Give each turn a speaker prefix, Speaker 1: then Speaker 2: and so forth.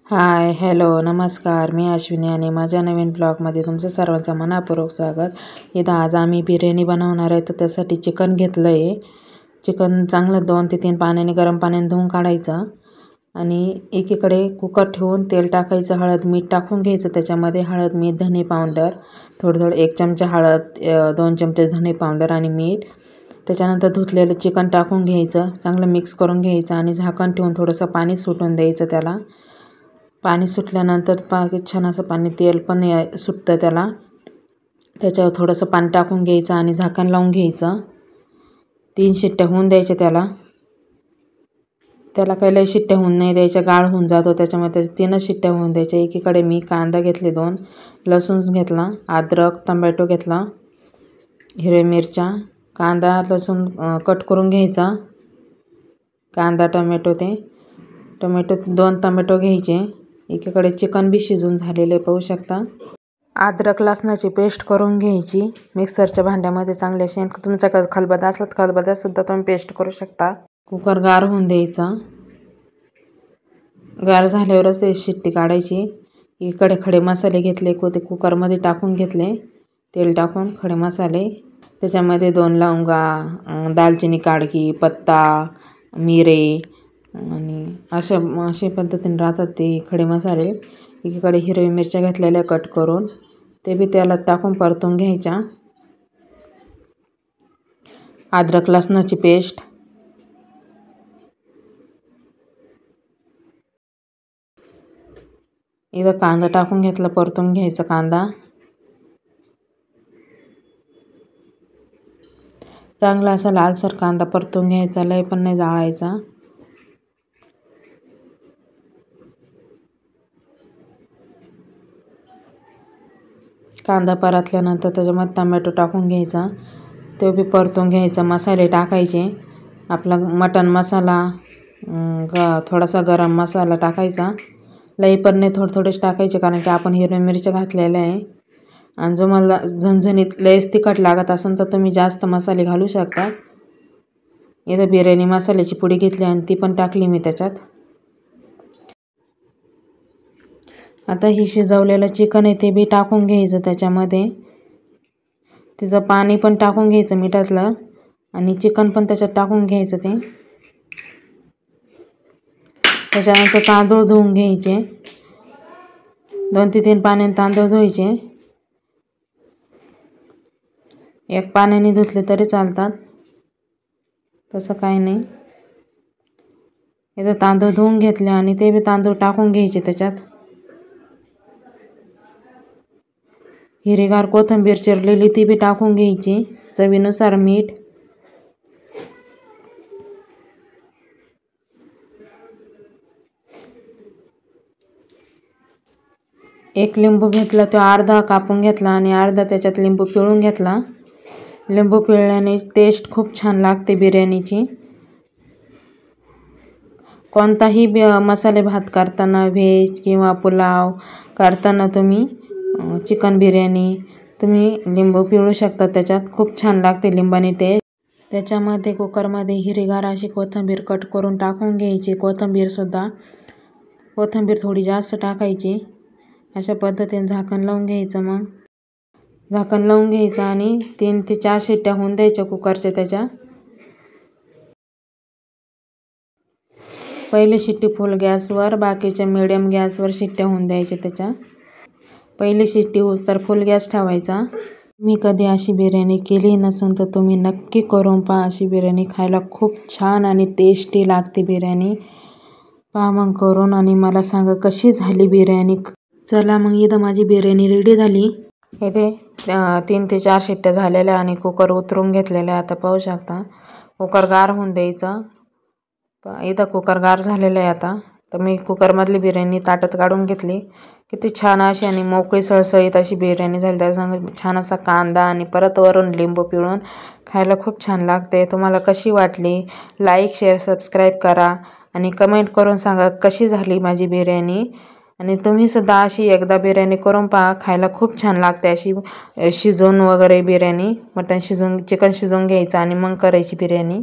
Speaker 1: Hi hello नमस्कार, मी अश्विनी आणि माझ्या नवीन ब्लॉगमध्ये तुमचं सर्वांचं मनपूर्वक स्वागत. इथं आज आम्ही बिर्याणी बनवणार आहे. तर त्यासाठी चिकन घेतलं आहे. चिकन चांगलं 2 ते 3 पाण्याने गरम पाण्याने धुवून काढायचं आणि एकीकडे कुकर ठेवून तेल टाकायचं, हळद मीठ टाकून घ्यायचं. त्याच्यामध्ये हळद मीठ धने पावडर थोडं 1 चमचा हळद, 2 चमचे धने पावडर आणि मीठ. त्याच्यानंतर धुतलेलं चिकन टाकून घ्यायचं, चांगलं मिक्स करून घ्यायचं आणि झाकण ठेवून थोडंसं पाणी सुटून द्यायचं. त्याला पाणी सुटल्यानंतर छान असं पाणी तेल पण सुटतं त्याला. त्याच्यावर थोडंसं पाणी टाकून घ्यायचं आणि झाकण लावून घ्यायचं. 3 शिट्ट्या होऊन द्यायच्या त्याला काही लई शिट्ट्या होऊन नाही द्यायच्या, गाळ होऊन जातो त्याच्यामुळे. त्याच्या 3च शिट्ट्या होऊन द्यायच्या. एकीकडे मी कांदा घेतले 2, लसूण घेतला, अद्रक, टोमॅटो घेतला, हिरव्या मिरच्या, कांदा लसूण कट करून घ्यायचा. कांदा टोमॅटो 2 टोमॅटो घ्यायचे. एकीकडे चिकन बी शिजून झालेले पाहू शकता. अद्रक लसणाची पेस्ट करून घ्यायची मिक्सरच्या भांड्यामध्ये चांगले असे. तुमच्याकडे खलबत्ता असला तर खलबत्त्यात सुद्धा तुम्ही पेस्ट करू शकता. कुकर गार होऊन द्यायचा. गार झाल्यावरच ते शिट्टी काढायची. इकडे खडे मसाले घेतले, ते कुकरमध्ये टाकून घेतले. तेल टाकून खडे मसाले, त्याच्यामध्ये 2 लवंगा, दालचिनी काडकी, पत्ता, मिरे आणि अशा पद्धतीने राहतात ते खडे मसाले. एकीकडे हिरव्या मिरच्या घेतलेल्या कट करून ते बी त्याला टाकून परतून घ्यायच्या. अद्रक लसणाची पेस्ट, इथं कांदा टाकून घेतला, परतून घ्यायचा कांदा. चांगला असा लालसर कांदा परतून घ्यायचा, लय पण नाही जाळायचा. कांदा परतल्यानंतर त्याच्यामध्ये टोमॅटो टाकून घ्यायचा, तो बी परतून घ्यायचा. मसाले टाकायचे. आपला मटण मसाला, थोडासा गरम मसाला टाकायचा. लई पण नाही, थोडेच टाकायचे, कारण की आपण हिरव्या मिरच्या घातलेल्या आहे. आणि जो मला झणझणीत लयच तिखट लागत असेल तर तुम्ही जास्त मसाले घालू शकता. इथं बिर्याणी मसाल्याची पुडी घेतली आणि ती पण टाकली मी त्याच्यात. आता ही शिजवलेलं चिकन आहे ते बी टाकून घ्यायचं त्याच्यामध्ये. तिचं पाणी पण टाकून घ्यायचं मिठातलं आणि चिकन पण त्याच्यात टाकून घ्यायचं ते. त्याच्यानंतर तांदूळ धुवून घ्यायचे. 2 ते 3 पाण्याने तांदूळ धुवायचे. 1 पाण्याने धुतले तरी चालतात, तसं काही नाही. इथं तांदूळ धुवून घेतले आणि ते बी तांदूळ टाकून घ्यायचे त्याच्यात. हिरवीगार कोथिंबीर चिरलेली ती बी टाकून घ्यायची. चवीनुसार मीठ, एक लिंबू घेतला, तो अर्धा कापून घेतला आणि अर्धा त्याच्यात लिंबू पिळून घेतला. लिंबू पिळल्याने टेस्ट खूप छान लागते बिर्याणीची. कोणताही मसाले भात करताना, व्हेज किंवा पुलाव करताना तुम्ही चिकन बिर्याणी तुम्ही लिंबू पिळू शकता. त्याच्यात खूप छान लागते लिंबाने टेस्ट. त्याच्यामध्ये कुकरमध्ये हिरवीगार अशी कोथिंबीर कट करून टाकून घ्यायची. कोथिंबीर थोडी जास्त टाकायची. अशा पद्धतीने झाकण लावून घ्यायचं. मग झाकण लावून घ्यायचं आणि 3 ते 4 शिट्ट्या होऊन द्यायच्या कुकरच्या. त्याच्या पहिली शिट्टी फुल गॅसवर, बाकीच्या मिडियम गॅसवर शिट्ट्या होऊन द्यायच्या. त्याच्या पहिली शिट्टी होऊस तर फुल गॅस ठेवायचा. मी कधी अशी बिर्याणी केली नसेल तर तुम्ही नक्की करून पहा. अशी बिर्याणी खायला खूप छान आणि टेस्टी लागते बिर्याणी. पहा मग करून आणि मला सांगा कशी झाली बिर्याणी. चला मग इथं माझी बिर्याणी रेडी झाली. इथे 3 ते 4 शिट्ट्या झालेल्या आणि कुकर उतरून घेतलेल्या. आता पाहू शकता. कुकर गार होऊन द्यायचं. इथं कुकर गार झालेलं आहे आता. तर मी कुकरमधली बिर्याणी ताटात काढून घेतली. किती छान अशी आणि मोकळी सळसळीत अशी बिर्याणी झाली. त्यासंग छान असा कांदा आणि परत वरून लिंबू पिळून खायला खूप छान लागते. तुम्हाला कशी वाटली लाईक शेअर सबस्क्राईब करा आणि कमेंट करून सांगा कशी झाली माझी बिर्याणी. आणि तुम्हीसुद्धा अशी एकदा बिर्याणी करून पहा, खायला खूप छान लागते. अशी शिजवून वगैरे बिर्याणी, चिकन शिजवून घ्यायचं आणि मग करायची बिर्याणी.